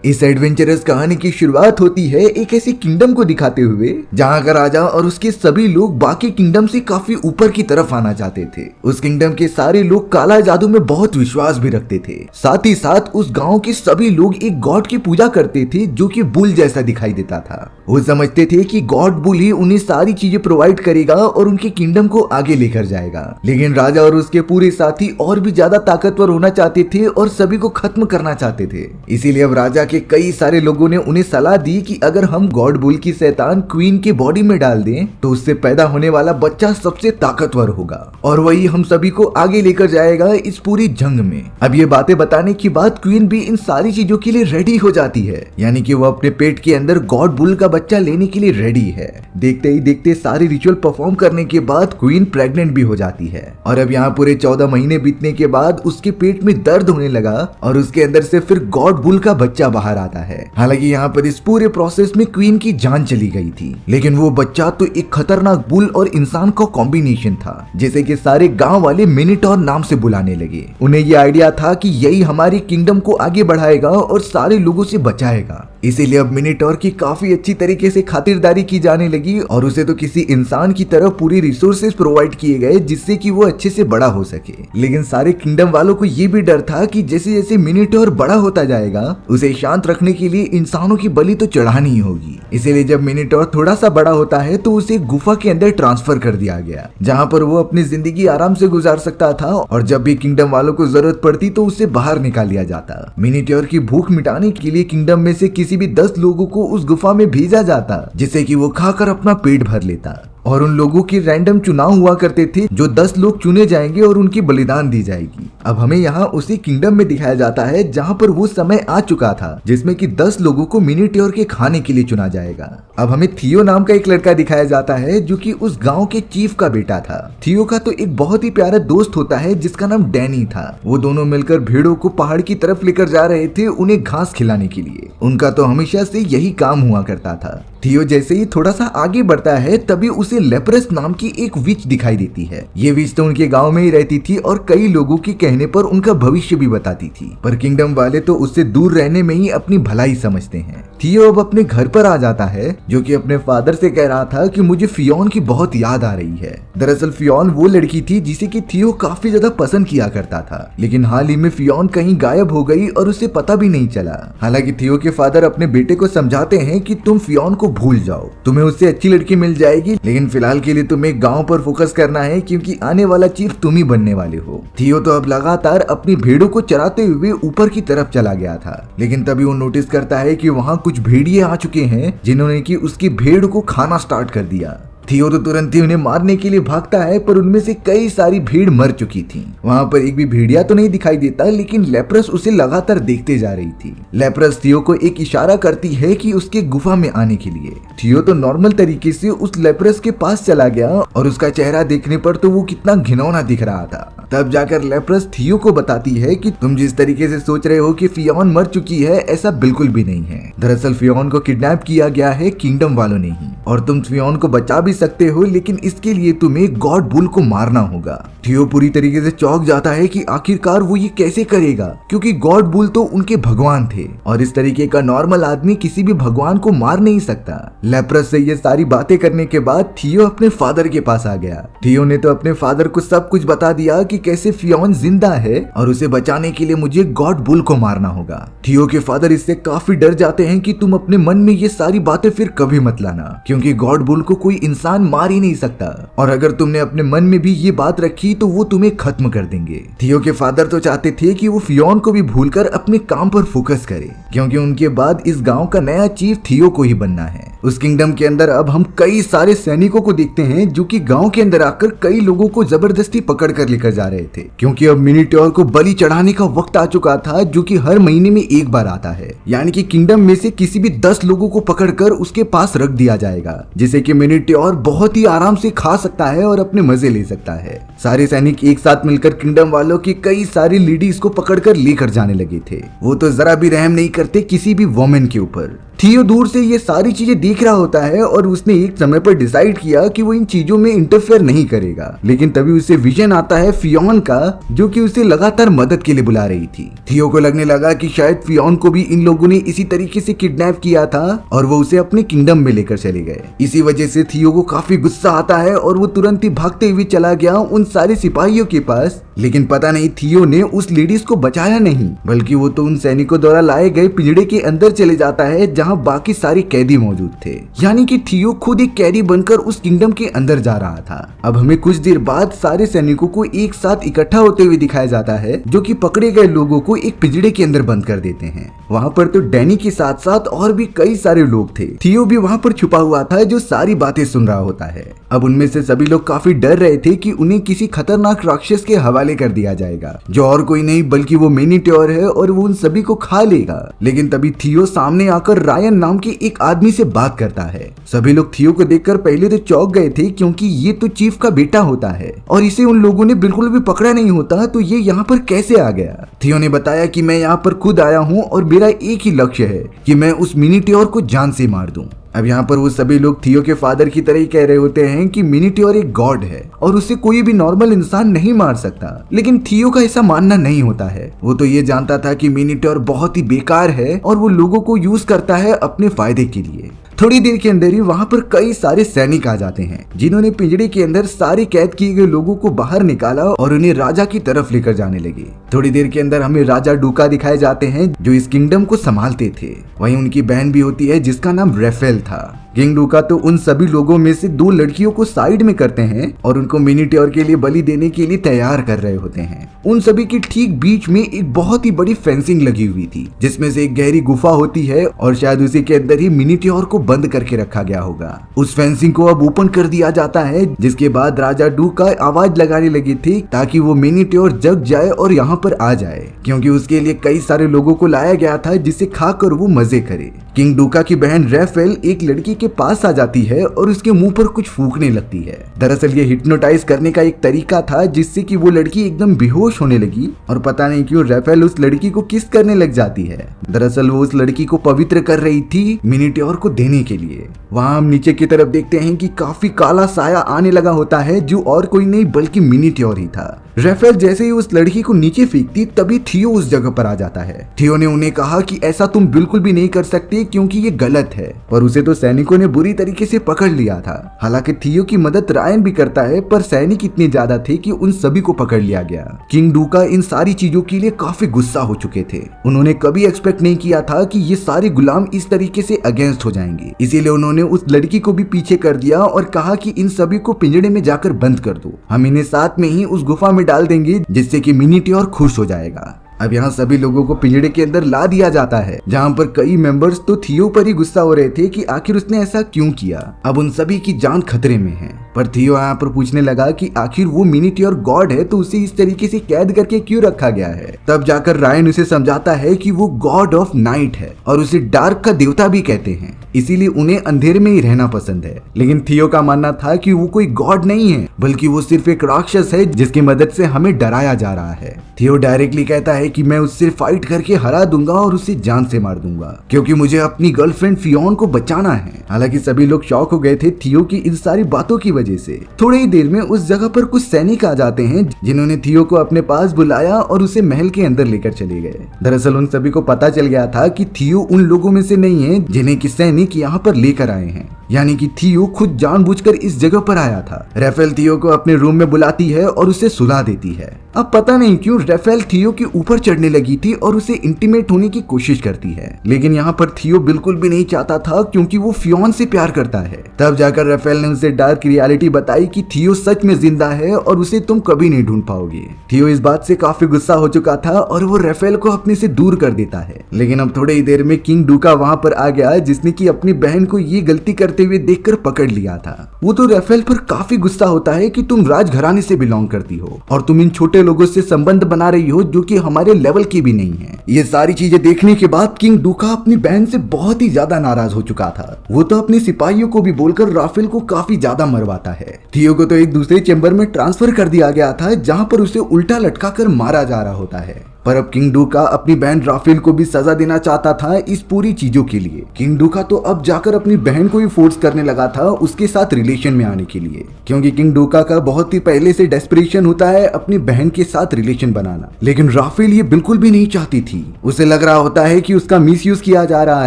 इस एडवेंचरस कहानी की शुरुआत होती है एक ऐसी किंगडम को दिखाते हुए जहाँ का राजा और उसके सभी लोग बाकी किंगडम से काफी ऊपर की तरफ आना चाहते थे। उस किंगडम के सारे लोग काला जादू में बहुत विश्वास भी रखते थे। साथ ही साथ उस गांव के सभी लोग एक गॉड की पूजा करते थे जो कि बुल जैसा दिखाई देता था। वो समझते थे कि गॉड बुल ही उन्हें सारी चीजें प्रोवाइड करेगा और उनके किंगडम को आगे लेकर जाएगा। लेकिन राजा और उसके पूरे साथी और भी ज्यादा ताकतवर होना चाहते थे और सभी को खत्म करना चाहते थे। इसीलिए अब राजा के कई सारे लोगों ने उन्हें सलाह दी कि अगर हम गॉड बुल की शैतान क्वीन की बॉडी में डाल दें तो उससे पैदा होने वाला बच्चा सबसे ताकतवर होगा और वही हम सभी को आगे लेकर जाएगा इस पूरी जंग में। अब ये बातें बताने के बाद क्वीन भी इन सारी चीजों के लिए रेडी हो जाती है, यानी कि वो अपने पेट के अंदर गॉड बुल का बच्चा लेने के लिए रेडी है। देखते ही देखते सारे रिचुअल परफॉर्म करने के बाद क्वीन प्रेग्नेंट भी हो जाती है और अब यहाँ पूरे 14 महीने बीतने के बाद उसके पेट में दर्द होने लगा और उसके अंदर से फिर गॉड बुल का बच्चा बाहर आता है। हालांकि यहाँ पर इस पूरे प्रोसेस में क्वीन की जान चली गई थी, लेकिन वो बच्चा तो एक खतरनाक बुल और इंसान का कॉम्बिनेशन था जिसे कि सारे गांव वाले मिनिटॉर नाम से बुलाने लगे। उन्हें ये आइडिया था कि यही हमारी किंगडम को आगे बढ़ाएगा और सारे लोगों से बचाएगा। इसीलिए अब मिनिटॉर की काफी अच्छी तरीके से खातिरदारी की जाने लगी और उसे तो किसी इंसान की तरह पूरी रिसोर्सेज प्रोवाइड किए गए जिससे कि वो अच्छे से बड़ा हो सके। लेकिन सारे किंगडम वालों को ये भी डर था कि जैसे जैसे मिनिटॉर बड़ा होता जाएगा उसे शांत रखने के लिए इंसानों की बलि तो चढ़ानी ही होगी। इसीलिए जब मिनिटॉर थोड़ा सा बड़ा होता है तो उसे गुफा के अंदर ट्रांसफर कर दिया गया जहाँ पर वो अपनी जिंदगी आराम से गुजार सकता था और जब भी किंगडम वालों को जरूरत पड़ती तो उसे बाहर निकाल लिया जाता। मिनिटॉर की भूख मिटाने के लिए किंगडम में से किसी भी 10 लोगों को उस गुफा में भेजा जाता जिससे कि वो खाकर अपना पेट भर लेता और उन लोगों की रैंडम चुनाव हुआ करते थे जो 10 लोग चुने जाएंगे और उनकी बलिदान दी जाएगी। अब हमें यहाँ उसी किंगडम में दिखाया जाता है जहाँ पर वो समय आ चुका था जिसमें कि 10 लोगों को मिनिटॉर के खाने के लिए चुना जाएगा। अब हमें थियो नाम का एक लड़का दिखाया जाता है जो कि उस गांव के चीफ का बेटा था। थियो का तो एक बहुत ही प्यारा दोस्त होता है जिसका नाम डैनी था। वो दोनों मिलकर भेड़ों को पहाड़ की तरफ लेकर जा रहे थे उन्हें घास खिलाने के लिए। उनका तो हमेशा से यही काम हुआ करता था। थियो जैसे ही थोड़ा सा आगे बढ़ता है तभी उसे लेप्रस नाम की एक विच दिखाई देती है। ये विच तो उनके गांव में ही रहती थी और कई लोगों के कहने पर उनका भविष्य भी बताती थी, पर किंगडम वाले तो उससे दूर रहने में ही अपनी भलाई समझते हैं। थियो अब अपने घर पर आ जाता है जो कि अपने फादर से कह रहा था कि मुझे फियोन की बहुत याद आ रही है। दरअसल फियोन वो लड़की थी जिसे कि थियो काफी ज्यादा पसंद किया करता था, लेकिन हाल ही में फियोन कहीं गायब हो गई और उसे पता भी नहीं चला। हालांकि थियो के फादर अपने बेटे को समझाते हैं कि तुम फियोन को भूल जाओ, तुम्हें उससे अच्छी लड़की मिल जाएगी, लेकिन फिलहाल के लिए तुम्हें गांव पर फोकस करना है क्योंकि आने वाला चीफ तुम ही बनने वाले हो। थियो तो अब लगातार अपनी भेड़ों को चराते हुए ऊपर की तरफ चला गया था, लेकिन तभी वो नोटिस करता है कि वहाँ कुछ भेड़िए आ चुके हैं जिन्होंने कि उसकी भेड़ को खाना स्टार्ट कर दिया। थियो तो तुरंत ही उन्हें मारने के लिए भागता है, पर उनमें से कई सारी भीड़ मर चुकी थी। वहाँ पर एक भी भेड़िया तो नहीं दिखाई देता, लेकिन लेप्रस उसे लगातार देखते जा रही थी। लेप्रस थियो को एक इशारा करती है कि उसके गुफा में आने के लिए। थियो तो नॉर्मल तरीके से उस लेप्रस के पास चला गया और उसका चेहरा देखने पर तो वो कितना घिनौना दिख रहा था। तब जाकर लेप्रस थियो को बताती है कि तुम जिस तरीके से सोच रहे हो कि फियोन मर चुकी है, ऐसा बिल्कुल भी नहीं है। दरअसल फियोन को किडनैप किया गया है किंगडम वालों ने ही, और तुम फियोन को बचा भी सकते हो, लेकिन इसके लिए तुम्हें गॉड बुल को मारना होगा। थियो पूरी तरीके से चौंक जाता है कि आखिरकार वो ये कैसे करेगा, क्योंकि गॉड बुल तो उनके भगवान थे और इस तरीके का नॉर्मल आदमी किसी भी भगवान को मार नहीं सकता। लेप्रस से ये सारी बातें करने के बाद थियो अपने फादर के पास आ गया। थियो ने तो अपने फादर को सब कुछ बता दिया कि कैसे फियोन जिंदा है और उसे बचाने के लिए मुझे गॉड बुल को मारना होगा। थियो के फादर इससे काफी डर जाते हैं कि तुम अपने मन में ये सारी बातें फिर कभी मत लाना, क्योंकि गॉड बुल को कोई इंसान मार ही नहीं सकता, और अगर तुमने अपने मन में भी ये बात रखी तो वो तुम्हें खत्म कर देंगे। थियो के फादर तो चाहते थे कि वो फियोन को भी भूलकर अपने काम पर फोकस करे, क्योंकि उनके बाद इस गांव का नया चीफ थियो को ही बनना है। उस किंगडम के अंदर अब हम कई सारे सैनिकों को देखते हैं जो कि गांव के अंदर आकर कई लोगों को जबरदस्ती पकड़ कर लेकर जा रहे थे, क्योंकि अब मिनिटॉर को बलि चढ़ाने का वक्त आ चुका था जो कि हर महीने में एक बार आता है। यानी कि किंगडम में से किसी भी 10 लोगों को पकड़कर उसके पास रख दिया जाएगा, जिसे कि मिनिटॉर बहुत ही आराम से खा सकता है और अपने मजे ले सकता है। सारे सैनिक एक साथ मिलकर किंगडम वालों की कई सारी लेडीज को पकड़कर लेकर जाने लगे थे। वो तो जरा भी रहम नहीं करते किसी भी वुमेन के ऊपर। थियो दूर से ये सारी चीजें देख रहा होता है और उसने एक समय पर डिसाइड किया कि वो इन चीजों में इंटरफेयर नहीं करेगा। लेकिन तभी उसे विजन आता है फियोन का, जो कि उसे लगातार मदद के लिए बुला रही थी। थियो को लगने लगा कि शायद फियोन को भी इन लोगों ने इसी तरीके से किडनैप किया था और वो उसे अपने किंगडम में लेकर चले गए। इसी वजह से थियो को काफी गुस्सा आता है और वो तुरंत ही भागते हुए चला गया उन सारे सिपाहियों के पास। लेकिन पता नहीं थियो ने उस लेडीज को बचाया नहीं, बल्कि वो तो उन सैनिकों द्वारा लाए गए पिंजड़े के अंदर चले जाता है जहां बाकी सारे कैदी मौजूद थे। यानी कि थियो खुद एक कैदी बनकर उस किंगडम के अंदर जा रहा था। अब हमें कुछ देर बाद सारे सैनिकों को एक साथ इकट्ठा होते हुए दिखाया जाता है, जो कि पकड़े गए लोगों को एक पिंजड़े के अंदर बंद कर देते हैं। वहाँ पर तो डैनी के साथ साथ और भी कई सारे लोग थे। थियो भी वहाँ पर छुपा हुआ था जो सारी बातें सुन रहा होता है। अब उनमें से सभी लोग काफी डर रहे थे कि उन्हें किसी खतरनाक राक्षस के हवाले कर दिया जाएगा, जो और कोई नहीं बल्कि वो मिनीट्योर है और वो उन सभी को खा लेगा। लेकिन तभी थियो सामने आकर रायन नाम के एक आदमी से बात करता है। सभी लोग थियो को देखकर पहले तो चौंक गए थे, क्योंकि ये तो चीफ का बेटा होता है और इसे उन लोगों ने बिल्कुल भी पकड़ा नहीं होता, तो ये यहाँ पर कैसे आ गया। थियो ने बताया कि मैं यहाँ पर खुद आया हूँ और मेरा एक ही लक्ष्य है कि मैं उस मिनीट्योर को जान से मार दूं। अब यहाँ पर वो सभी लोग थियो के फादर की तरह ही कह रहे होते हैं कि मिनीट्योर एक गॉड है और उसे कोई भी नॉर्मल इंसान नहीं मार सकता। लेकिन थियो का ऐसा मानना नहीं होता है। वो तो ये जानता था कि मिनीट्योर बहुत ही बेकार है और वो लोगों को यूज करता है अपने फायदे के लिए। थोड़ी देर के अंदर ही वहाँ पर कई सारे सैनिक आ जाते हैं, जिन्होंने पिंजड़े के अंदर सारे कैद किए गए लोगों को बाहर निकाला और उन्हें राजा की तरफ लेकर जाने लगे। थोड़ी देर के अंदर हमें राजा डूका दिखाए जाते हैं, जो इस किंगडम को संभालते थे। वहीं उनकी बहन भी होती है जिसका नाम रेफेल था। किंग डूका तो उन सभी लोगों में से 2 लड़कियों को साइड में करते हैं और उनको मिनीट्योर के लिए बलि देने के लिए तैयार कर रहे होते हैं। उन सभी के ठीक बीच में एक बहुत ही बड़ी फेंसिंग लगी हुई थी, जिसमें से एक गहरी गुफा होती है और शायद उसी के अंदर ही मिनीट्योर को बंद करके रखा गया होगा। उस फेंसिंग को अब ओपन कर दिया जाता है, जिसके बाद राजा डूका आवाज लगाने लगी थी ताकि वो मिनीट्योर जग जाए और यहाँ पर आ जाए, क्योंकि उसके लिए कई सारे लोगों को लाया गया था जिसे खाकर वो मजे करे। किंग डूका की बहन रेफेल एक लड़की के पास आ जाती है और उसके मुंह पर कुछ फूंकने लगती है। दरअसल ये हिप्नोटाइज करने का एक तरीका था, जिससे कि वो लड़की एकदम बेहोश होने लगी और पता नहीं क्यों रेफेल उस लड़की को किस करने लग जाती है। दरअसल वो उस लड़की को पवित्र कर रही थी मिनीट्योर को देने के लिए। वहाँ हम नीचे की तरफ देखते हैं कि काफी काला साया आने लगा होता है, जो और कोई नहीं बल्कि मिनीट्योर ही था। रेफेल जैसे ही उस लड़की को नीचे फेंकती, तभी थियो उस जगह पर आ जाता है। थियो ने उन्हें कहा कि ऐसा तुम बिल्कुल भी नहीं कर सकते, क्योंकि ये गलत है, पर उसे तो सैनिकों ने बुरी तरीके से पकड़ लिया था। हालांकि थियो की मदद रायन भी करता है, पर सैनिक इतने ज्यादा थे कि उन सभी को पकड़ लिया गया। किंग डूका इन सारी चीजों के लिए काफी गुस्सा हो चुके थे। उन्होंने कभी एक्सपेक्ट नहीं किया था कि ये सारे गुलाम इस तरीके से अगेंस्ट हो जाएंगे, इसीलिए उन्होंने उस लड़की को भी पीछे कर दिया और कहा कि इन सभी को पिंजड़े में जाकर बंद कर दो, हम इन्हें साथ में ही उस गुफा में डाल देंगे, जिससे कि मिनीट्योर खुश हो जाएगा। अब यहाँ सभी लोगों को पिंजड़े के अंदर ला दिया जाता है, जहाँ पर कई मेंबर्स तो थियो पर ही गुस्सा हो रहे थे कि आखिर उसने ऐसा क्यों किया। अब उन सभी की जान खतरे में है, पर थियो यहाँ पर पूछने लगा कि आखिर वो मिनीट्योर गॉड है तो उसे इस तरीके से कैद करके क्यों रखा गया है। तब जाकर रायन उसे समझाता है कि वो गॉड ऑफ नाइट है और उसे डार्क का देवता भी कहते हैं, इसीलिए उन्हें अंधेरे में ही रहना पसंद है। लेकिन थियो का मानना था कि वो कोई गॉड नहीं है, बल्कि वो सिर्फ एक राक्षस है जिसकी मदद से हमें डराया जा रहा है। थियो डायरेक्टली कहता है कि मैं उससे फाइट करके हरा दूंगा और उसे जान से मार दूंगा, क्योंकि मुझे अपनी गर्लफ्रेंड फियोन को बचाना है। हालांकि सभी लोग शॉक हो गए थे थियो की इन सारी बातों की वजह से। थोड़ी ही देर में उस जगह पर कुछ सैनिक आ जाते हैं, जिन्होंने थियो को अपने पास बुलाया और उसे महल के अंदर लेकर चले गए। दरअसल उन सभी को पता चल गया था कि थियो उन लोगों में से नहीं है जिन्हें कि सैनिक यहाँ पर लेकर आए हैं, यानी कि थियो खुद जानबूझकर इस जगह पर आया था। रेफेल थियो को अपने रूम में बुलाती है और उसे सुला देती है। अब पता नहीं क्यों रेफेल थियो के ऊपर चढ़ने लगी थी और उसे इंटीमेट होने की कोशिश करती है, लेकिन यहाँ पर थियो बिल्कुल भी नहीं चाहता था, क्योंकि वो फियोन से प्यार करता है। तब जाकर रेफेल ने उसे डार्क रियलिटी बताई कि थियो सच में जिंदा है और उसे तुम कभी नहीं ढूंढ पाओगे। थियो इस बात से काफी गुस्सा हो चुका था और वो रेफेल को अपने से दूर कर देता है। लेकिन अब थोड़ी ही देर में किंग डूका वहाँ पर आ गया, जिसने की अपनी बहन को ये गलती करते हुए देखकर पकड़ लिया था। वो तो रेफेल पर काफी गुस्सा होता है कि तुम राजघराने से बिलोंग करती हो और तुम इन छोटे लोगों से संबंध बना रही हो जो कि हमारे लेवल की भी नहीं है। ये सारी चीजें देखने के बाद किंग डूका अपनी बहन से बहुत ही ज्यादा नाराज हो चुका था। वो तो अपने सिपाहियों को भी बोलकर राफेल को काफी ज्यादा मरवाता है। थियो को तो एक दूसरे चेंबर में ट्रांसफर कर दिया गया था, जहाँ पर उसे उल्टा लटका कर मारा जा रहा होता है। पर अब किंग डूका अपनी बहन राफेल को भी सजा देना चाहता था इस पूरी चीजों के लिए। किंग डूका तो अब जाकर अपनी बहन को ही फोर्स करने लगा था उसके साथ रिलेशन में आने के लिए, क्योंकि किंग डूका का बहुत ही पहले से डेस्परेशन होता है अपनी बहन के साथ रिलेशन बनाना। लेकिन राफेल ये बिल्कुल भी नहीं चाहती थी। उसे लग रहा होता है कि उसका मिसयूज किया जा रहा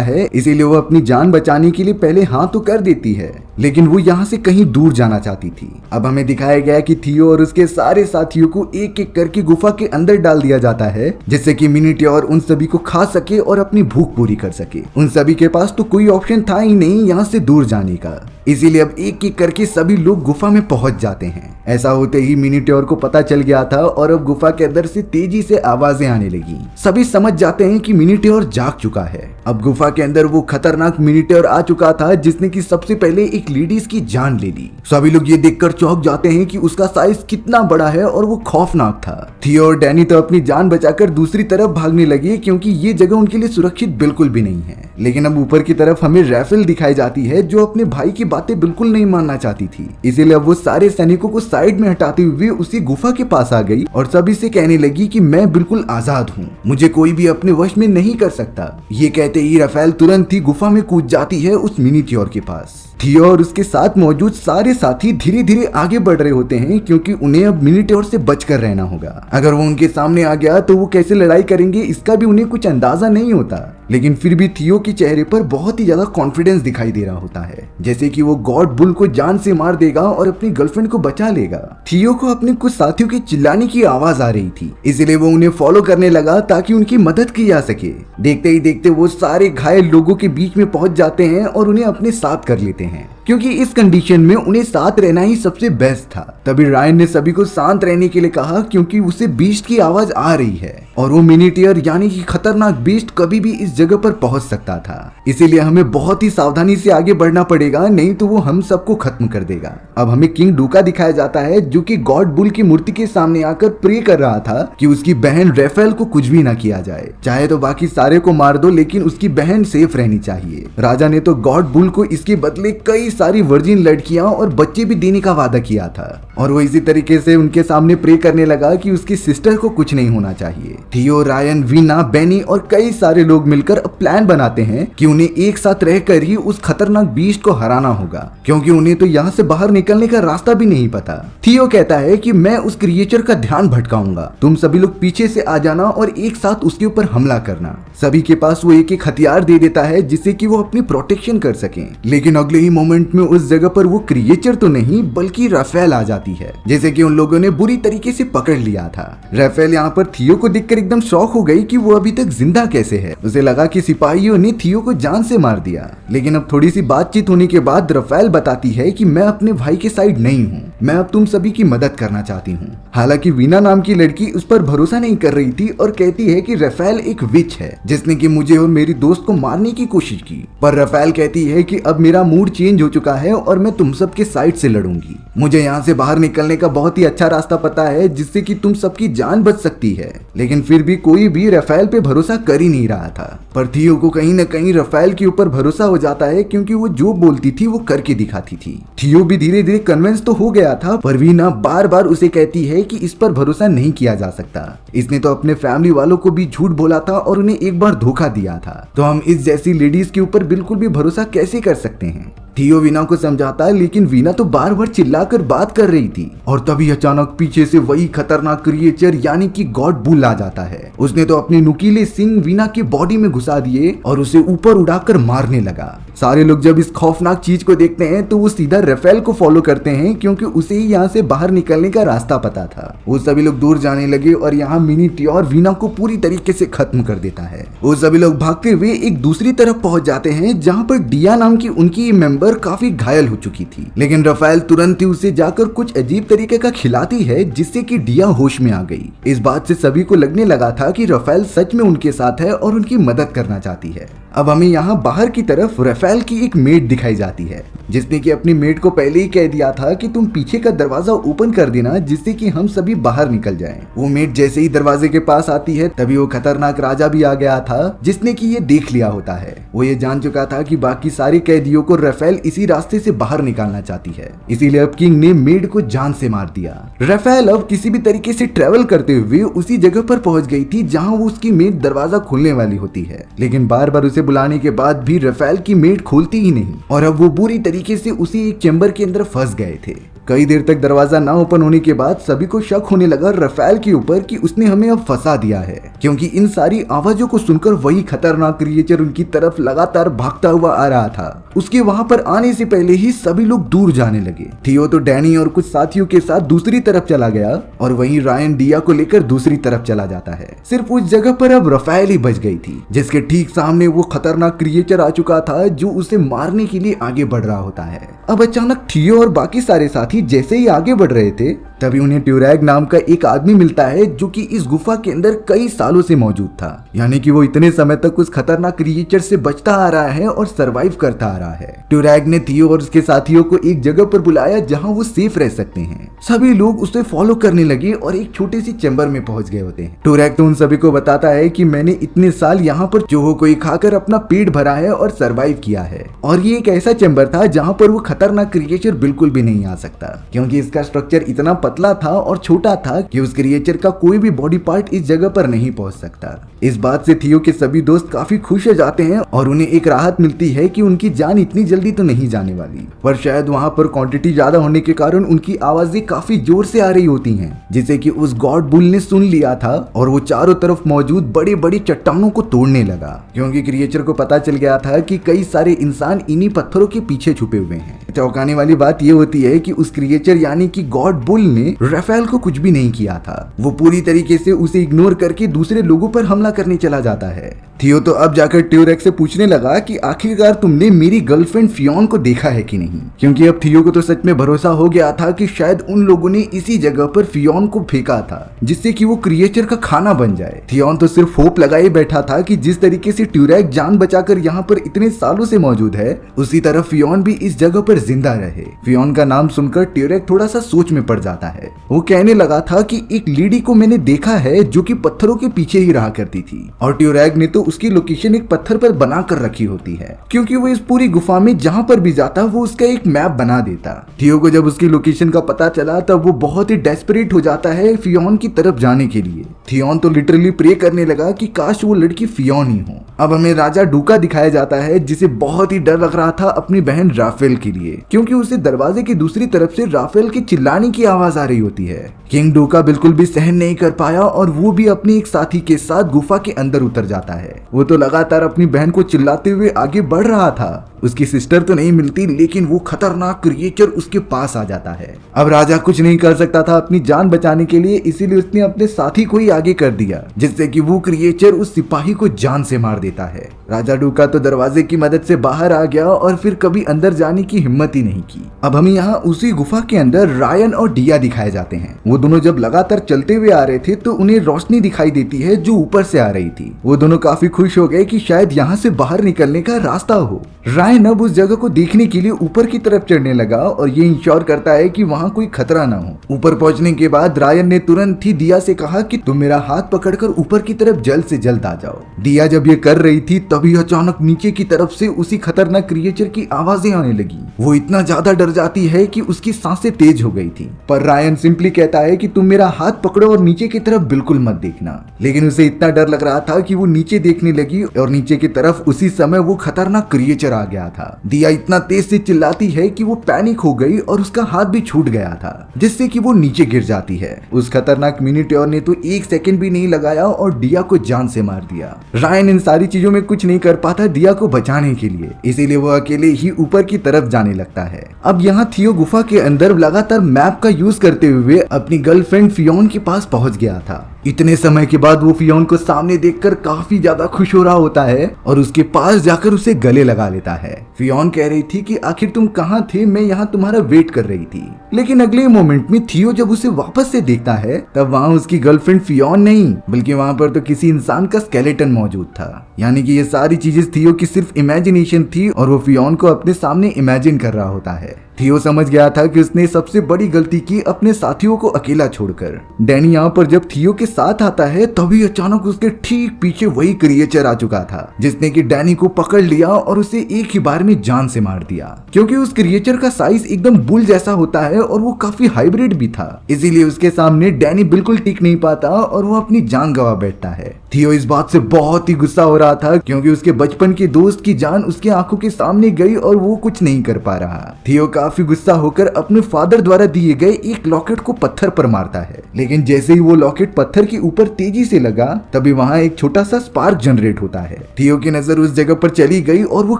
है, इसीलिए वो अपनी जान बचाने के लिए पहले हाँ तो कर देती है, लेकिन वो यहाँ से कहीं दूर जाना चाहती थी। अब हमें दिखाया गया कि थियो और उसके सारे साथियों को एक एक करके गुफा के अंदर डाल दिया जाता है, जिससे कि मिनिट्योर उन सभी को खा सके और अपनी भूख पूरी कर सके। उन सभी के पास तो कोई ऑप्शन था ही नहीं यहाँ से दूर जाने का, इसीलिए अब एक एक करके सभी लोग गुफा में पहुंच जाते हैं। ऐसा होते ही मिनिट्योर को पता चल गया था और अब गुफा के अंदर से तेजी से आवाजें आने लगी। सभी समझ जाते हैं कि मिनिट्योर जाग चुका है। अब गुफा के अंदर वो खतरनाक मिनिट्योर आ चुका था जिसने कि सबसे पहले एक लेडीज की जान ले ली। सभी लोग ये देखकर चौंक जाते हैं कि उसका साइज कितना बड़ा है और वो खौफनाक था। थियो और डैनी तो अपनी जान बचाकर दूसरी तरफ भागने लगे, क्योंकि ये जगह उनके लिए सुरक्षित बिल्कुल भी नहीं है। लेकिन अब ऊपर की तरफ हमें राफेल दिखाई जाती है जो अपने भाई की बातें बिल्कुल नहीं मानना चाहती थी। इसीलिए अब वो सारे सैनिकों को साइड में हटाते हुए उसी गुफा के पास आ गई और सभी से कहने लगी कि मैं बिल्कुल आजाद हूँ, मुझे कोई भी अपने वश में नहीं कर सकता। ये कहते ही राफेल तुरंत ही गुफा में कूद जाती है उस मिनिट्योर के पास। थियो और उसके साथ मौजूद सारे साथी धीरे धीरे आगे बढ़ रहे होते हैं, क्योंकि उन्हें अब मिनिट्योर से बचकर रहना होगा। अगर वो उनके सामने आ गया तो वो कैसे लड़ाई करेंगे इसका भी उन्हें कुछ अंदाजा नहीं होता। लेकिन फिर भी थियो के चेहरे पर बहुत ही ज्यादा कॉन्फिडेंस दिखाई दे रहा होता है, जैसे कि वो गॉड बुल को जान से मार देगा और अपनी गर्लफ्रेंड को बचा लेगा। थियो को अपने कुछ साथियों के चिल्लाने की आवाज आ रही थी, इसलिए वो उन्हें फॉलो करने लगा ताकि उनकी मदद की जा सके। देखते ही देखते वो सारे घायल लोगों के बीच में पहुंच जाते हैं और उन्हें अपने साथ कर लेते हैं, क्योंकि इस कंडीशन में उन्हें साथ रहना ही सबसे बेस्ट था। तभी रायन ने सभी को शांत रहने के लिए कहा, क्योंकि उसे बीस्ट की आवाज आ रही है और वो मिनिट्योर यानी कि खतरनाक बीस्ट कभी भी इस जगह पर पहुंच सकता था। इसीलिए हमें बहुत ही सावधानी से आगे बढ़ना पड़ेगा, नहीं तो वो हम सबको खत्म कर देगा। अब हमें किंग डूका दिखाया जाता है जो कि गॉड बुल की मूर्ति के सामने आकर प्रे कर रहा था कि उसकी बहन राफेल को कुछ भी ना किया जाए, चाहे तो बाकी सारे को मार दो लेकिन उसकी बहन सेफ रहनी चाहिए। राजा ने तो गॉड बुल को इसके बदले कई सारी वर्जिन लड़कियां और बच्चे भी देने का वादा किया था, और वो इसी तरीके से उनके सामने प्रे करने लगा कि उसकी सिस्टर को कुछ नहीं होना चाहिए। थियो, रायन, वीना, बेनी और कई सारे लोग मिलकर अब प्लान बनाते हैं कि उन्हें एक साथ रहकर ही उस खतरनाक बीस्ट को हराना होगा, क्योंकि उन्हें तो यहाँ से बाहर निकलने का रास्ता भी नहीं पता। थियो कहता है कि मैं उस क्रिएचर का ध्यान भटकाऊंगा, तुम सभी लोग पीछे से आ जाना और एक साथ उसके ऊपर हमला करना। सभी के पास वो एक एक हथियार दे देता है जिससे कि वो अपनी प्रोटेक्शन कर सकें। लेकिन अगले ही मोमेंट में उस जगह पर वो क्रिएचर तो नहीं बल्कि राफेल आ जाती है, जैसे कि उन लोगों ने बुरी तरीके से पकड़ लिया था। राफेल यहाँ पर थियो को देखकर एकदम शॉक हो गई कि वो अभी तक जिंदा कैसे है। उसे लगा कि सिपाहियों ने थियो को जान से मार दिया। लेकिन अब थोड़ी सी बातचीत होने के बाद राफेल बताती है कि मैं अपने भाई के साइड नहीं हूँ, मैं अब तुम सभी की मदद करना चाहती हूँ। हालांकि वीना नाम की लड़की उस पर भरोसा नहीं कर रही थी और कहती है कि राफेल एक विच है जिसने कि मुझे और मेरी दोस्त को मारने की कोशिश की। पर राफेल कहती है कि अब मेरा मूड चेंज हो चुका है और मैं तुम सबके साइड से लड़ूंगी। मुझे यहाँ से बाहर निकलने का बहुत ही अच्छा रास्ता पता है जिससे कि तुम सबकी जान बच सकती है। लेकिन फिर भी कोई भी राफेल पे भरोसा कर ही नहीं रहा था। पर थियो को कहीं न कहीं राफेल के ऊपर भरोसा हो जाता है, क्योंकि वो जो बोलती थी वो करके दिखाती थी। थियो भी धीरे धीरे कन्विंस तो हो गया था, पर वीना बार बार उसे कहती है कि इस पर भरोसा नहीं किया जा सकता। इसने तो अपने फैमिली वालों को भी झूठ बोला था और उन्हें एक बार धोखा दिया था, तो हम इस जैसी लेडीज के ऊपर बिल्कुल भी भरोसा कैसे कर सकते हैं। थियो वीना को समझाता है, लेकिन वीना तो बार बार चिल्लाकर बात कर रही थी। और तभी अचानक पीछे से वही खतरनाक क्रिएचर यानी कि गॉड बुल आ जाता है। उसने तो अपने नुकीले सिंग वीना की बॉडी में घुसा दिए और उसे ऊपर उड़ाकर मारने लगा। सारे लोग जब इस खौफनाक चीज को देखते हैं तो वो सीधा राफेल को फॉलो करते हैं, क्योंकि उसे ही यहाँ से बाहर निकलने का रास्ता पता था। वो सभी लोग दूर जाने लगे और यहाँ मिनिट्योर वीना को पूरी तरीके से खत्म कर देता है। वो सभी लोग भागते हुए एक दूसरी तरफ पहुंच जाते हैं जहाँ पर डिया नाम की उनकी मेंबर काफी घायल हो चुकी थी। लेकिन राफेल तुरंत ही उसे जाकर कुछ अजीब तरीके का खिलाती है जिससे कि डिया होश में आ गई। इस बात से सभी को लगने लगा था कि राफेल सच में उनके साथ है और उनकी मदद करना चाहती है। अब हमें यहाँ बाहर की तरफ राफेल की एक मेड दिखाई जाती है जिसने कि अपनी मेड को पहले ही कह दिया था कि तुम पीछे का दरवाजा ओपन कर देना जिससे कि हम सभी बाहर निकल जाएं। वो मेड जैसे ही दरवाजे के पास आती है तभी वो खतरनाक राजा भी आ गया था जिसने कि ये देख लिया होता है। वो ये जान चुका था कि बाकी सारे कैदियों को राफेल इसी रास्ते से बाहर निकालना चाहती है, इसीलिए अब किंग ने मेड को जान से मार दिया। राफेल अब किसी भी तरीके से ट्रेवल करते हुए उसी जगह पर पहुंच गई थी जहां वो उसकी मेड दरवाजा खोलने वाली होती है, लेकिन बार बार उसे बुलाने के बाद भी राफेल की मेड खोलती ही नहीं और अब वो बुरी तरीके से उसी एक चैम्बर के अंदर फंस गए थे। कई देर तक दरवाजा ना ओपन होने के बाद सभी को शक होने लगा राफेल के ऊपर कि उसने हमें अब फंसा दिया है, क्योंकि इन सारी आवाजों को सुनकर वही खतरनाक क्रिएचर उनकी तरफ लगातार भागता हुआ आ रहा था। उसके वहां पर आने से पहले ही सभी लोग दूर जाने लगे। थियो तो डैनी और कुछ साथियों के साथ दूसरी तरफ चला गया और वहीं रायन डिया को लेकर दूसरी तरफ चला जाता है। सिर्फ उस जगह पर अब राफेल ही बच गई थी, जिसके ठीक सामने वो खतरनाक क्रिएचर आ चुका था जो उसे मारने के लिए आगे बढ़ रहा होता है। अब अचानक थियो और बाकी सारे साथी जैसे ही आगे बढ़ रहे थे तभी उन्हें ट्यूरैग नाम का एक आदमी मिलता है जो कि इस गुफा के अंदर कई सालों से मौजूद था, यानी कि वो इतने समय तक उस खतरनाक क्रिएचर से बचता आ रहा है और सरवाइव करता आ रहा है। ट्यूरैग ने थियो और उसके साथियों को एक जगह पर बुलाया जहां वो सेफ रह सकते हैं। सभी लोग उसे फॉलो करने लगे और एक छोटे सी चैम्बर में पहुंच गए होते हैं। ट्यूरैग तो उन सभी को बताता है कि मैंने इतने साल यहाँ पर चूहों को खाकर अपना पेट भरा है और सरवाइव किया है, और ये एक ऐसा चैम्बर था जहाँ पर वो खतरनाक क्रिएचर बिल्कुल भी नहीं आ सकता, क्योंकि इसका स्ट्रक्चर इतना पतला था और छोटा था कि उस क्रिएचर का कोई भी बॉडी पार्ट इस जगह पर नहीं पहुंच सकता। इस बात से थियो के सभी दोस्त काफी खुश हो जाते हैं और उन्हें एक राहत मिलती है कि उनकी जान इतनी जल्दी तो नहीं जाने वाली, पर शायद वहां पर क्वांटिटी ज्यादा होने के कारण उनकी आवाजें काफी जोर से आ रही होती हैं, जिसे कि उस गॉड बुल ने सुन लिया था और वो चारों तरफ मौजूद बड़ी बड़ी चट्टानों को तोड़ने लगा, क्योंकि क्रिएचर को पता चल गया था कि कई सारे इंसान इन्हीं पत्थरों के पीछे छुपे हुए हैं। चौंकाने वाली बात यह होती है कि उस क्रिएचर यानी कि गॉड बुल ने राफेल को कुछ भी नहीं किया था। वो पूरी तरीके से उसे इग्नोर करके दूसरे लोगों पर हमला करने चला जाता है। थियो तो अब जाकर ट्यूरैग से पूछने लगा कि आखिरकार तुमने मेरी गर्लफ्रेंड फियोन को देखा है कि नहीं, क्योंकि अब थियो को तो सच में भरोसा हो गया था कि शायद उन लोगों ने इसी जगह पर फियोन को फेंका था जिससे कि वो क्रिएचर का खाना बन जाए। थियोन तो सिर्फ होप लगाए बैठा था कि जिस तरीके से ट्यूरैग जान बचाकर यहाँ पर इतने सालों से मौजूद है उसी तरह फियोन भी इस जगह पर जिंदा रहे। फियोन का नाम सुनकर ट्यूरैग थोड़ा सा सोच में पड़ जाता है। वो कहने लगा था कि एक लेडी को मैंने देखा है जो कि पत्थरों के पीछे ही रहा करती थी, और ट्यूरैग ने तो उसकी लोकेशन एक पत्थर पर बना कर रखी होती है, क्योंकि वो इस पूरी गुफा में जहाँ पर भी जाता वो उसका एक मैप बना देता। थियो को जब उसकी लोकेशन का पता चला तब वो बहुत ही डेस्परेट हो जाता है फियोन की तरफ जाने के लिए। थियोन तो लिटरली प्रे करने लगा कि काश वो लड़की फियोन ही हो। अब हमें राजा डूका दिखाया जाता है जिसे बहुत ही डर लग रहा था अपनी बहन राफेल के लिए, क्योंकि उसे दरवाजे की दूसरी तरफ से राफेल के चिल्लाने की आवाज आ रही होती है। किंग डूका बिल्कुल भी सहन नहीं कर पाया और वो भी अपने एक साथी के साथ गुफा के अंदर उतर जाता है। वो तो लगातार अपनी बहन को चिल्लाते हुए आगे बढ़ रहा था। उसकी सिस्टर तो नहीं मिलती, लेकिन वो खतरनाक क्रिएचर उसके पास आ जाता है। अब राजा कुछ नहीं कर सकता था अपनी जान बचाने के लिए, इसीलिए उसने अपने साथी को ही आगे कर दिया, जिससे कि वो क्रिएचर उस सिपाही को जान से मार देता है। राजा डूका तो दरवाजे की मदद से बाहर आ गया और फिर कभी अंदर जाने की हिम्मत ही नहीं की। अब हमें यहाँ उसी गुफा के अंदर रायन और डिया दिखाए जाते हैं। वो दोनों जब लगातार चलते हुए आ रहे थे तो उन्हें रोशनी दिखाई देती है जो ऊपर से आ रही थी। वो दोनों काफी खुश हो गए कि शायद यहाँ से बाहर निकलने का रास्ता हो। रायन अब उस जगह को देखने के लिए ऊपर की तरफ चढ़ने लगा और ये इंश्योर करता है कि वहाँ कोई खतरा ना हो। ऊपर पहुंचने के बाद रायन ने तुरंत ही दिया से कहा कि तुम मेरा हाथ पकड़कर ऊपर की तरफ जल्द से जल्द आ जाओ। दिया जब ये कर रही थी तभी अचानक नीचे की तरफ से उसी खतरनाक क्रिएचर की आवाजें आने लगी। वो इतना ज्यादा डर जाती है कि उसकी सांसें तेज हो गई थी, पर रायन सिंपली कहता है कि तुम मेरा हाथ पकड़ो और नीचे की तरफ बिल्कुल मत देखना। लेकिन उसे इतना डर लग रहा था कि वो नीचे देखने लगी और नीचे की तरफ उसी समय वो खतरनाक क्रिएचर आ गया था। दिया इतना तेज से चिल्लाती है कि वो पैनिक हो गई और उसका हाथ भी छूट गया था, जिससे कि वो नीचे गिर जाती है। उस खतरनाक मिनीट्योर ने तो एक सेकंड भी नहीं लगाया और दिया को जान से मार दिया। रायन इन सारी चीजों में कुछ नहीं कर पाता दिया को बचाने के लिए, इसीलिए वो अकेले ही ऊपर की तरफ जाने लगता है। अब यहाँ थियो गुफा के अंदर लगातार मैप का यूज करते हुए अपनी गर्लफ्रेंड फियोन के पास पहुंच गया था। इतने समय के बाद वो फियोन को सामने देखकर काफी ज्यादा खुश हो रहा होता है और उसके पास जाकर उसे गले लगा लेता है। फियोन कह रही थी कि आखिर तुम कहाँ थे, मैं यहाँ तुम्हारा वेट कर रही थी। लेकिन अगले मोमेंट में थियो जब उसे वापस से देखता है तब वहाँ उसकी गर्लफ्रेंड फियोन नहीं बल्कि वहाँ पर तो किसी इंसान का स्केलेटन मौजूद था। यानी कि ये सारी चीजें थियो की सिर्फ इमेजिनेशन थी और वो फियोन को अपने सामने इमेजिन कर रहा होता है। थियो समझ गया था कि उसने सबसे बड़ी गलती की अपने साथियों को अकेला छोड़कर। डैनी यहाँ पर जब थियो के साथ आता है तभी अचानक उसके ठीक पीछे वही क्रिएचर आ चुका था जिसने कि डैनी को पकड़ लिया और उसे एक ही बार में जान से मार दिया। क्योंकि उस क्रिएचर का साइज एकदम बुल जैसा होता है और वो काफी हाइब्रिड भी था, इसीलिए उसके सामने डैनी बिल्कुल टिक नहीं पाता और वो अपनी जान गंवा बैठता है। थियो इस बात से बहुत ही गुस्सा हो रहा था क्योंकि उसके बचपन के दोस्त की जान उसके आंखों के सामने गई और वो कुछ नहीं कर पा रहा। थियो काफी गुस्सा होकर अपने फादर द्वारा दिए गए एक लॉकेट को पत्थर पर मारता है, लेकिन जैसे ही वो लॉकेट पत्थर के ऊपर तेजी से लगा तभी वहाँ एक छोटा सा स्पार्क जनरेट होता है। थियो की नजर उस जगह पर चली गई और वो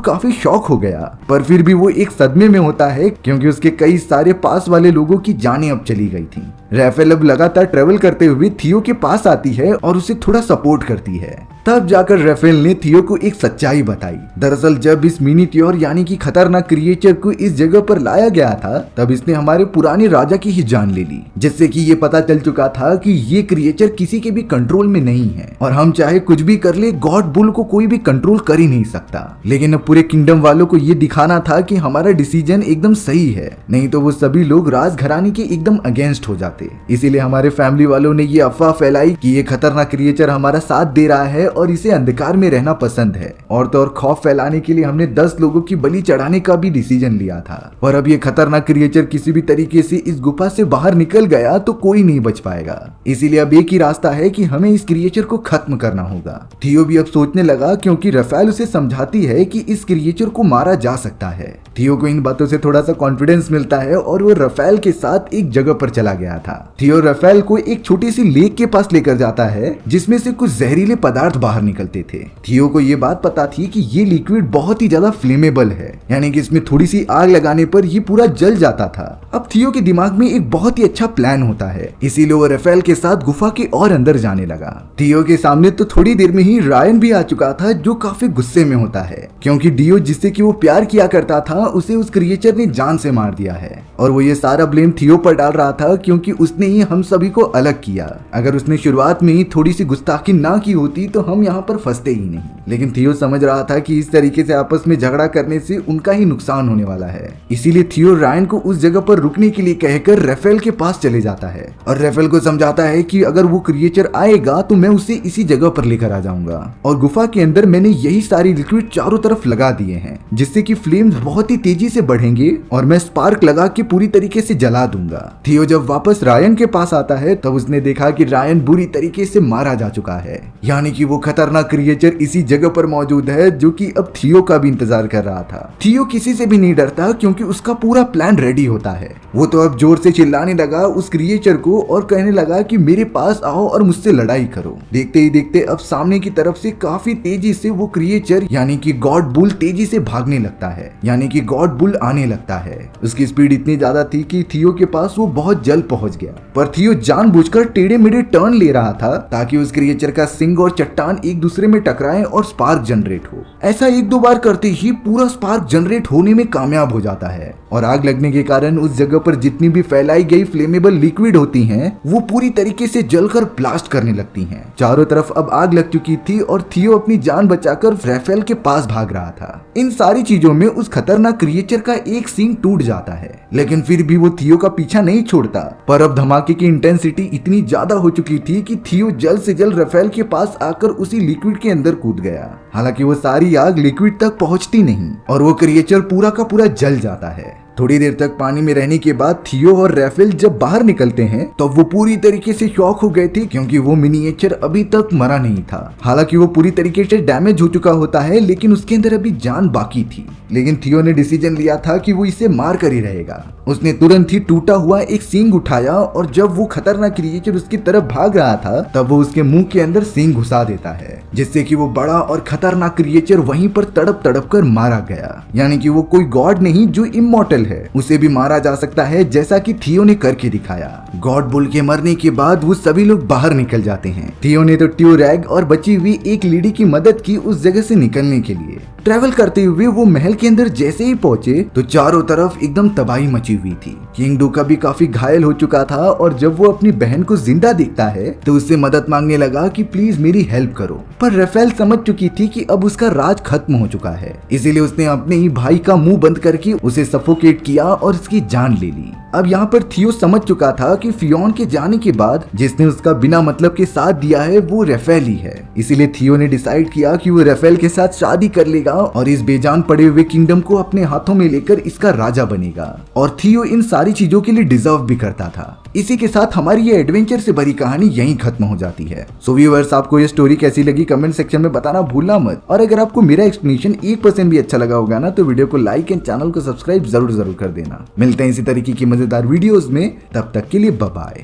काफी शॉक हो गया, पर फिर भी वो एक सदमे में होता है क्योंकि उसके कई सारे पास वाले लोगों की जानें अब चली गई थी। राफेल अब लगातार ट्रेवल करते हुए थियो के पास आती है और उसे थोड़ा सपोर्ट करती है। तब जाकर राफेल ने थियो को एक सच्चाई बताई। दरअसल जब इस मिनीट्योर यानी कि खतरनाक क्रिएचर को इस जगह पर लाया गया था तब इसने हमारे पुराने राजा की ही जान ले ली, जिससे कि ये पता चल चुका था कि ये क्रिएचर किसी के भी कंट्रोल में नहीं है और हम चाहे कुछ भी कर ले गॉड बुल को कोई भी कंट्रोल कर ही नहीं सकता। लेकिन अब पूरे किंगडम वालों को ये दिखाना था कि हमारा डिसीजन एकदम सही है, नहीं तो वो सभी लोग राजघराने के एकदम अगेंस्ट हो जाते। इसीलिए हमारे फैमिली वालों ने ये अफवाह फैलाई कि ये खतरनाक क्रिएचर हमारा साथ दे रहा है और इसे अंधकार में रहना पसंद है। और तो और खौफ फैलाने के लिए हमने 10 लोगों की बलि चढ़ाने का भी डिसीजन लिया था। और अब ये खतरनाक क्रिएचर किसी भी तरीके से इस गुफा से बाहर निकल गया तो कोई नहीं बच पाएगा। इसीलिए अब एक ही रास्ता है कि हमें इस क्रिएचर को खत्म करना होगा। थियो भी अब सोचने लगा क्योंकि राफेल उसे समझाती है कि इस क्रिएचर को मारा जा सकता है। थियो को इन बातों से थोड़ा सा कॉन्फिडेंस मिलता है और वो राफेल के साथ एक जगह पर चला गया था। थियो राफेल को एक छोटी सी लेक के पास लेकर जाता है जिसमें से कुछ जहरीले पदार्थ बाहर निकलते थे। थियो को ये बात पता थी कि ये लिक्विड बहुत ही ज्यादा फ्लेमेबल है, यानी कि इसमें थोड़ी सी आग लगाने पर ये पूरा जल जाता था। अब थियो के दिमाग में एक बहुत ही अच्छा प्लान होता है, इसीलिए वो राफेल के साथ गुफा के और अंदर जाने लगा। थियो के सामने तो थोड़ी देर में ही रायन भी आ चुका था जो काफी गुस्से में होता है क्योंकि डियो जिससे कि वो प्यार किया करता था उसे उस क्रिएचर ने जान से मार दिया है और वो ये सारा ब्लेम थियो पर डाल रहा था क्योंकि उसने ही हम सभी को अलग किया। अगर उसने शुरुआत में ही थोड़ी सी गुस्ताखी ना की होती तो हम यहाँ पर फंसते ही नहीं। लेकिन थियो समझ रहा था कि इस तरीके से आपस में झगड़ा करने से उनका ही नुकसान होने वाला है, इसीलिए थियो रायन को उस जगह पर रुकने के लिए कहकर राफेल के पास चले जाता है और राफेल को समझाता है कि अगर वो क्रिएचर आएगा तो मैं उसे इसी जगह पर लेकर आ जाऊंगा और गुफा के अंदर मैंने यही सारी लिक्विड चारों तरफ लगा दिए हैं जिससे कि फ्लेम्स बहुत ही तेजी से बढ़ेंगे और मैं स्पार्क लगा के पूरी तरीके से जला दूंगा। थियो जब वापस रायन के पास आता है तब उसने देखा कि रायन बुरी तरीके से मारा जा चुका है, यानी कि वो खतरनाक क्रिएचर इसी जगह पर मौजूद है जो कि अब थियो का भी इंतजार कर रहा था। थियो किसी से भी नहीं डरता क्योंकि उसका पूरा प्लान रेडी होता है। वो तो अब जोर से चिल्लाने लगा उस क्रिएचर को और कहने लगा कि मेरे पास आओ और मुझसे लड़ाई करो। देखते ही देखते अब सामने की तरफ से काफी तेजी से वो क्रिएचर यानी कि गॉड बुल तेजी से भागने लगता है, यानी कि गॉड बुल आने लगता है। उसकी स्पीड इतनी ज्यादा थी कि थियो के पास वो बहुत जल्द पहुंच गया, पर थियो जानबूझकर टेढ़े मेढ़े टर्न ले रहा था ताकि उस क्रिएचर का सिंग और चट्टान एक दूसरे में टकराएं और स्पार्क जनरेट हो। ऐसा एक दो बार करते ही पूरा स्पार्क जनरेट होने में कामयाब हो जाता है और आग लगने के कारण उस जगह पर जितनी भी फैलाई गई फ्लेमेबल लिक्विड होती हैं वो पूरी तरीके से जलकर ब्लास्ट करने लगती हैं। चारों तरफ अब आग लग चुकी थी और थियो अपनी जान बचाकर राफेल के पास भाग रहा था। इन सारी चीजों में उस खतरनाक क्रिएचर का एक सींग टूट जाता है, लेकिन फिर भी वो थियो का पीछा नहीं छोड़ता। पर अब धमाके की इंटेंसिटी इतनी ज्यादा हो चुकी थी कि थियो जल्द से जल्द राफेल के पास आकर उसी लिक्विड के अंदर कूद गया। हालांकि वो सारी आग लिक्विड तक पहुंचती नहीं और वो क्रिएचर पूरा का पूरा जल जाता है। थोड़ी देर तक पानी में रहने के बाद थियो और राफेल जब बाहर निकलते हैं तो वो पूरी तरीके से शॉक हो गए थे क्योंकि वो मिनिएचर अभी तक मरा नहीं था। हालांकि वो पूरी तरीके से डैमेज हो चुका होता है लेकिन उसके अंदर अभी जान बाकी थी। लेकिन थियो ने डिसीजन लिया था कि वो इसे मार कर ही रहेगा। उसने तुरंत ही टूटा हुआ एक सींग उठाया और जब वो खतरनाक क्रिएचर उसकी तरफ भाग रहा था तब वो उसके मुंह के अंदर सींग घुसा देता है, जिससे कि वो बड़ा और खतरनाक क्रिएचर वहीं पर तड़प तड़प कर मारा गया। यानी कि वो कोई गॉड नहीं जो इमॉर्टल है उसे भी मारा जा सकता है, जैसा कि थियो ने करके दिखाया। गॉड बुल के मरने के बाद वो सभी लोग बाहर निकल जाते हैं। थियो ने तो ट्यूरैग और बची हुई एक लेडी की मदद की उस जगह से निकलने के लिए। ट्रैवल करते हुए वो महल के अंदर जैसे ही पहुंचे तो चारों तरफ एकदम तबाही मची हुई थी। किंग डोका भी काफी घायल हो चुका था और जब वो अपनी बहन को जिंदा देखता है तो उससे मदद मांगने लगा कि प्लीज मेरी हेल्प करो। पर राफेल समझ चुकी थी कि अब उसका राज खत्म हो चुका है, इसीलिए उसने अपने ही भाई का मुंह बंद करके उसे सफोकेट किया और उसकी जान ले ली। अब यहाँ पर थियो समझ चुका था कि फियोन के जाने के बाद जिसने उसका बिना मतलब के साथ दिया है वो राफेल ही है, इसीलिए थियो ने डिसाइड किया कि वो राफेल के साथ शादी कर लेगा और इस बेजान पड़े हुए किंगडम को अपने हाथों में लेकर इसका राजा बनेगा। और थियो इन सारी चीजों के लिए डिजर्व भी करता था। इसी के साथ हमारी ये एडवेंचर से भरी कहानी यहीं खत्म हो जाती है। सो व्यूअर्स, आपको ये स्टोरी कैसी लगी कमेंट सेक्शन में बताना भूलना मत। और अगर आपको मेरा एक्सप्लेनेशन 1% भी अच्छा लगा होगा ना तो वीडियो को लाइक एंड चैनल को सब्सक्राइब जरूर कर देना। मिलते हैं इसी तरीके की मजेदार वीडियोस में, तब तक के लिए बाय बाय।